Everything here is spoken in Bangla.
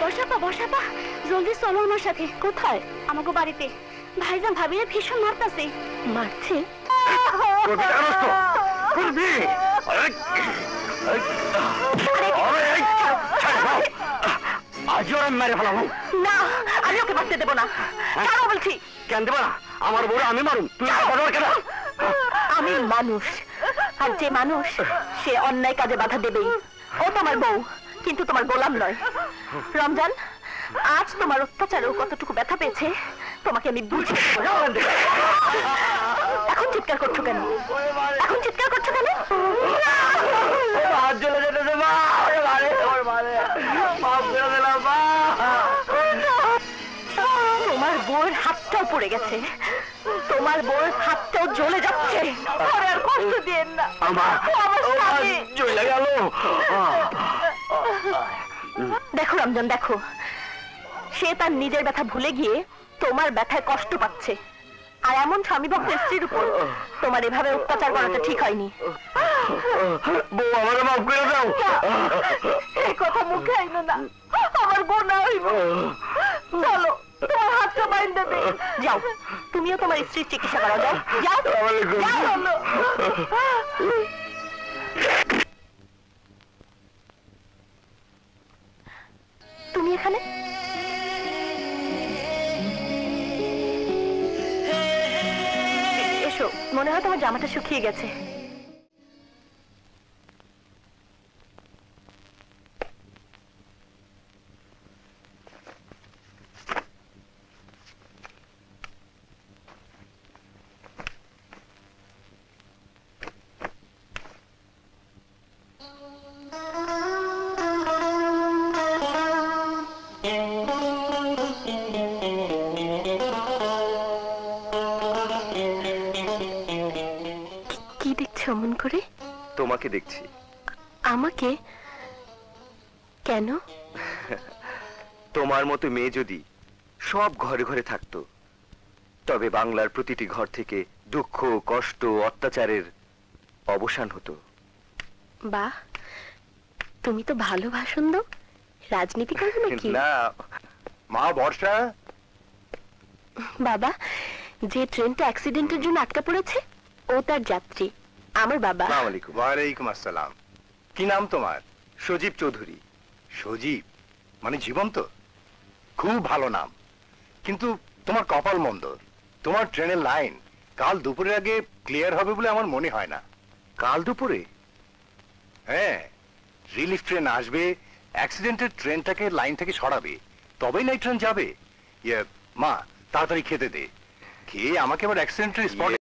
বর্ষাপা বর্ষাপা জলদি চলো আমার সাথে। কোথায়? আমাকে বাড়িতে। ভাইজান ভাবিরে ভীষণ মারতাছে। মারছে? আজও আমি মেরে ফেলাবো না, আমি ওকে বাঁচতে দেবো না। কেন বলছি? কেন দেবো না? আমার বড় আমি মারুম, তুই কেন? আমি মানুষ, আর যে মানুষ সে অন্যায় কাজে বাধা দেবেই। ও তোমার বউ, কিন্তু তোমার গোলাম নয়। রমজান, আজ তোমার অত্যাচারেও কতটুকু ব্যথা পেয়েছে তোমাকে আমি বুঝিয়ে দেব। এখন চিৎকার করছো কেন? এখন চিৎকার করছো কেন? তোমার বউয়ের হাতটাও পড়ে গেছে, তোমার বউয়ের হাতটাও জ্বলে যাচ্ছে। আর কষ্ট দিয়েন না। দেখো রমজান, দেখো, সে তার নিজের ব্যথা ভুলে গিয়ে তোমার ব্যথায় কষ্ট পাচ্ছে। আর এমন স্বামী ভক্ত স্ত্রীর উপর তোমার এভাবে অত্যাচার করাটা ঠিক হয়নি। বউ, আমাকে মাফ করে দাও। এই কথা মুখে আইনো না, আমার গোনা হইব। চলো, তোমার হাতটা বাইন্ধে দে। যাও, তুমিও তোমার স্ত্রীর চিকিৎসা করা। যাও যাও যাও। তুমি এখানে? এসো, মনে হয় তোমার জামাটা শুকিয়ে গেছে। কি দেখছো অমন করে? তোমাকে দেখছি। আমাকে? কেন? তোমার মতো মেয়ে যদি সব ঘরে ঘরে থাকতো, তবে বাংলার প্রতিটি ঘর থেকে দুঃখ, কষ্ট, অত্যাচারের অবসান হতো। বাহ, তুমি তো ভালো ভাষণ দাও। রাজনীতি করবে নাকি? না মা, বর্ষা। বাবা, যে ট্রেনটা অ্যাক্সিডেন্টের জন্য আটকা পড়েছে ও তার যাত্রী, আমার বাবা। আসসালামু আলাইকুম। ওয়ালাইকুম আসসালাম। কি নাম তোমার? সজীব চৌধুরী। সজীব মানে জীবন্ত? খুব ভালো নাম, কিন্তু তোমার কপাল মন্দ। তোমার ট্রেনের লাইন কাল দুপুরের আগে ক্লিয়ার হবে বলে আমার মনে হয় না। কাল দুপুরে? হ্যাঁ, রিলিফ ট্রেন আসবে, অ্যাক্সিডেন্টের ট্রেনটাকে লাইন থেকে সরাবে, তবেই না ট্রেন যাবে। মা, তাড়াতাড়ি খেতে দে। খেয়ে আমাকে আবার অ্যাক্সিডেন্টের স্পটে